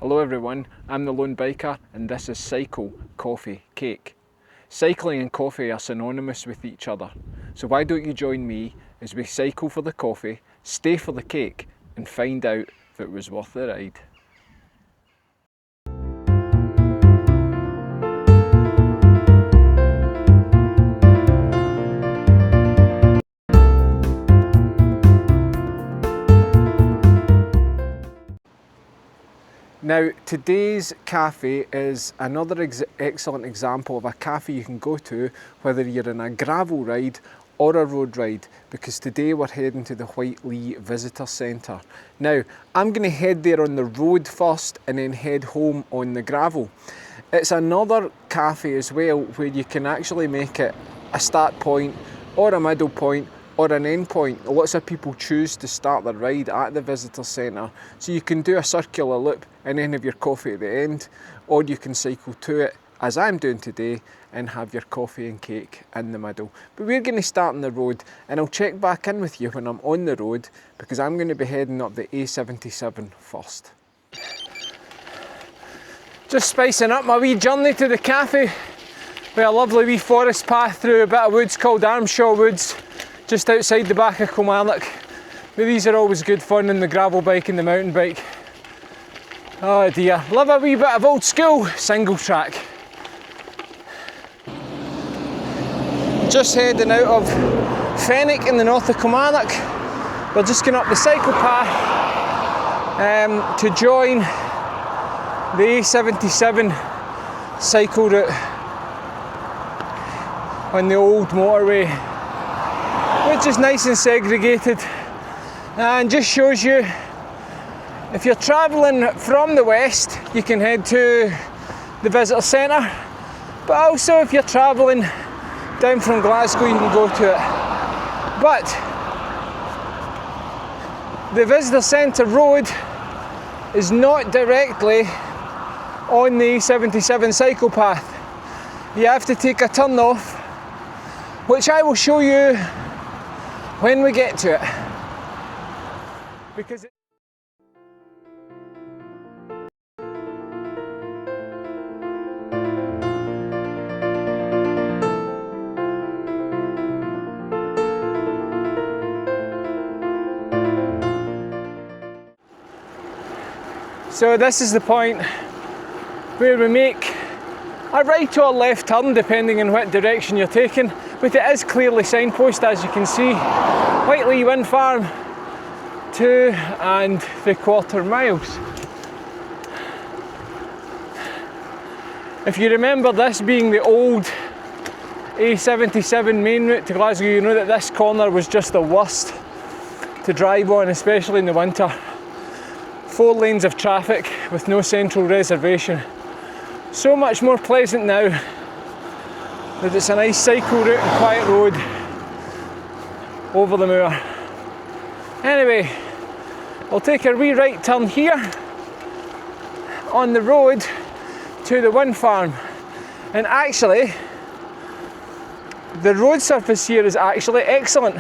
Hello everyone, I'm the Lone Biker and this is Cycle.Coffee.Cake. Cycling and coffee are synonymous with each other, so why don't you join me as we cycle for the coffee, stay for the cake and find out if it was worth the ride. Now today's cafe is another excellent example of a cafe you can go to whether you're in a gravel ride or a road ride, because today we're heading to the Whitelee Visitor Centre. Now I'm going to head there on the road first and then head home on the gravel. It's another cafe as well where you can actually make it a start point or a middle point or an end point. Lots of people choose to start their ride at the visitor centre, so you can do a circular loop and then have your coffee at the end, or you can cycle to it as I'm doing today and have your coffee and cake in the middle. But we're going to start on the road and I'll check back in with you when I'm on the road, because I'm going to be heading up the A77 first. Just spicing up my wee journey to the cafe with a lovely wee forest path through a bit of woods called Armshaw Woods, just outside the back of Kilmarnock. But these are always good fun in the gravel bike and the mountain bike. Oh dear, love a wee bit of old school single track. Just heading out of Fenwick in the north of Kilmarnock. We're just going up the cycle path to join the A77 cycle route on the old motorway, which is nice and segregated and just shows you if you're travelling from the west you can head to the visitor centre, but also if you're travelling down from Glasgow you can go to it. But the visitor centre road is not directly on the A77 cycle path. You have to take a turn off, which I will show you when we get to it. Because so this is the point where we make a right or left turn depending on what direction you're taking, but it is clearly signposted, as you can see. Whitelee Wind Farm, 2.75 miles. If you remember this being the old A77 main route to Glasgow, you know that this corner was just the worst to drive on, especially in the winter. 4 lanes of traffic with no central reservation. So much more pleasant now that it's a nice cycle route and quiet road over the moor. Anyway, I'll take a wee right turn here on the road to the wind farm, and actually the road surface here is actually excellent.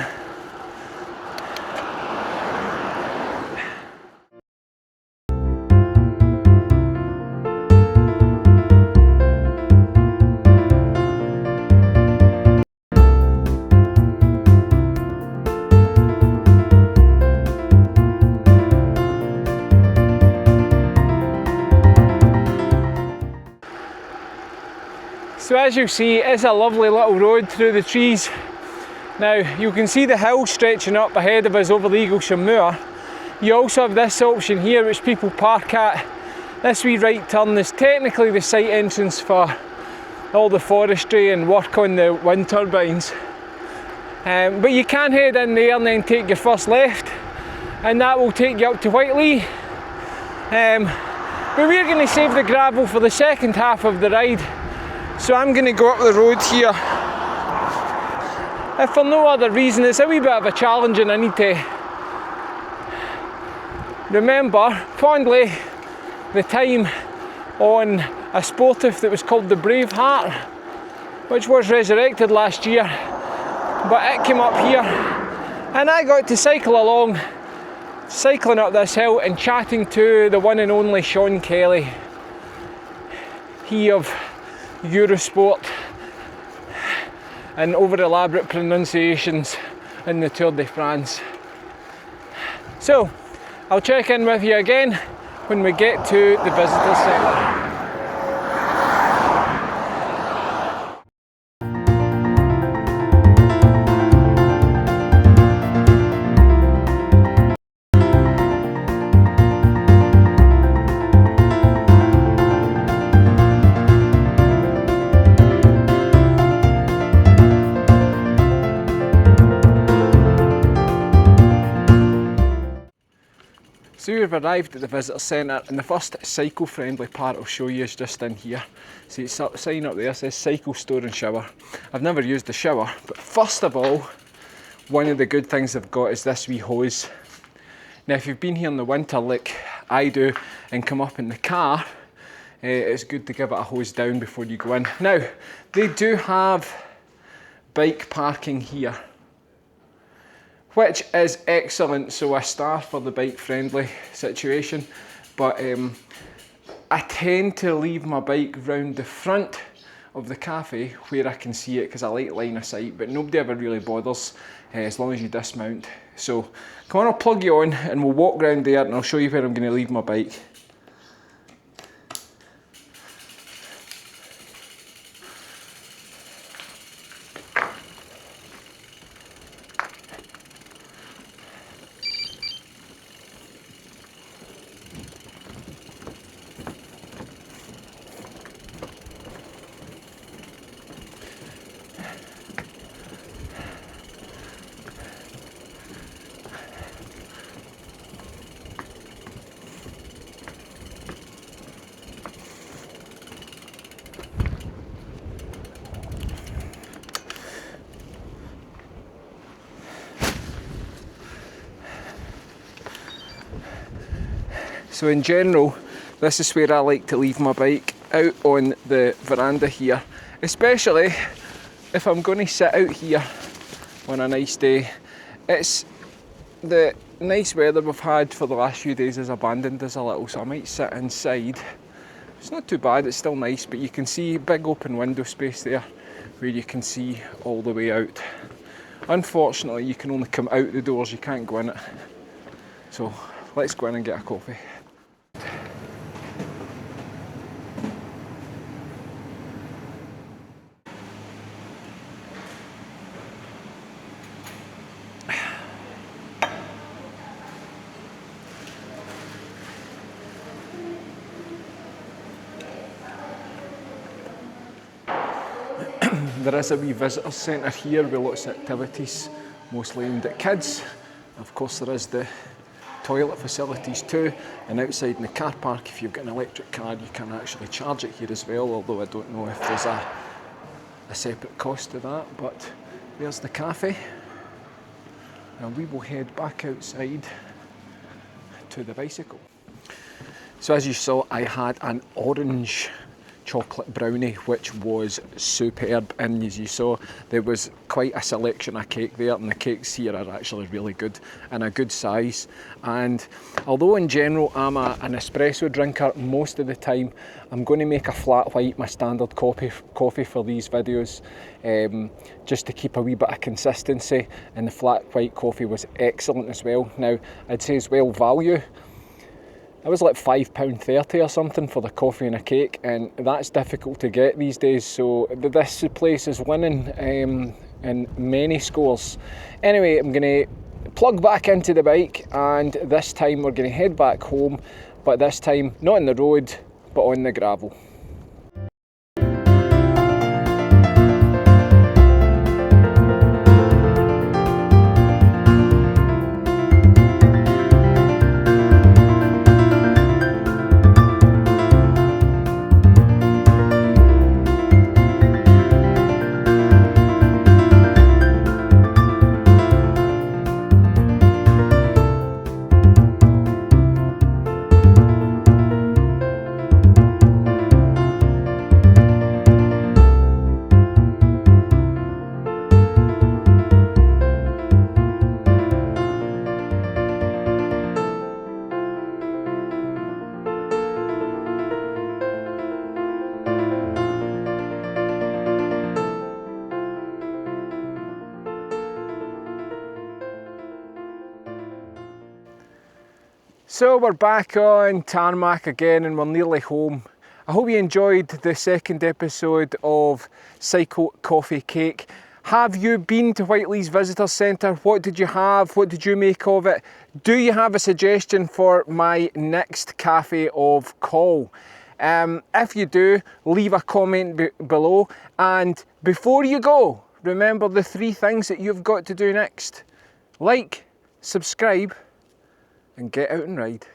So as you see, it's a lovely little road through the trees. Now you can see the hill stretching up ahead of us over the Eaglesham Moor. You also have this option here which people park at. This wee right turn is technically the site entrance for all the forestry and work on the wind turbines. But you can head in there and then take your first left, and that will take you up to Whitelee. But we're going to save the gravel for the second half of the ride. So I'm going to go up the road here. If for no other reason, it's a wee bit of a challenge and I need to remember fondly the time on a sportive that was called the Brave Heart, which was resurrected last year, but it came up here and I got to cycle along cycling up this hill and chatting to the one and only Sean Kelly, he of Eurosport and over elaborate pronunciations in the Tour de France. So I'll check in with you again when we get to the visitor centre. So we've arrived at the visitor centre, and the first cycle-friendly part I'll show you is just in here. See, it's a sign up there says cycle store and shower. I've never used the shower, but first of all, one of the good things they've got is this wee hose. Now if you've been here in the winter like I do and come up in the car, it's good to give it a hose down before you go in. Now, they do have bike parking here, which is excellent, so a star for the bike-friendly situation. But I tend to leave my bike round the front of the cafe where I can see it, because I like line of sight, but nobody ever really bothers as long as you dismount. So come on, I'll plug you on and we'll walk round there and I'll show you where I'm going to leave my bike. So in general, this is where I like to leave my bike, out on the veranda here, especially if I'm going to sit out here on a nice day. It's the nice weather we've had for the last few days has abandoned us a little, so I might sit inside. It's not too bad, it's still nice, but you can see big open window space there where you can see all the way out. Unfortunately, you can only come out the doors, you can't go in it. So let's go in and get a coffee. There is a wee visitor centre here with lots of activities, mostly aimed at kids. Of course there is the toilet facilities too, and outside in the car park, if you've got an electric car, you can actually charge it here as well, although I don't know if there's a separate cost to that. But there's the cafe, and we will head back outside to the bicycle. So as you saw, I had an orange chocolate brownie, which was superb, and as you saw, there was quite a selection of cake there, and the cakes here are actually really good and a good size. And although in general I'm an espresso drinker most of the time, I'm going to make a flat white my standard coffee for these videos, just to keep a wee bit of consistency, and the flat white coffee was excellent as well. Now I'd say as well value, it was like £5.30 or something for the coffee and a cake, and that's difficult to get these days, so this place is winning in many scores. Anyway, I'm going to plug back into the bike, and this time we're going to head back home, but this time not on the road but on the gravel. So we're back on tarmac again and we're nearly home. I hope you enjoyed the second episode of Cycle.Coffee.Cake. Have you been to Whitelees Visitor Centre? What did you have? What did you make of it? Do you have a suggestion for my next cafe of call? If you do, leave a comment below. And before you go, remember the 3 things that you've got to do next. Like, subscribe, and get out and ride.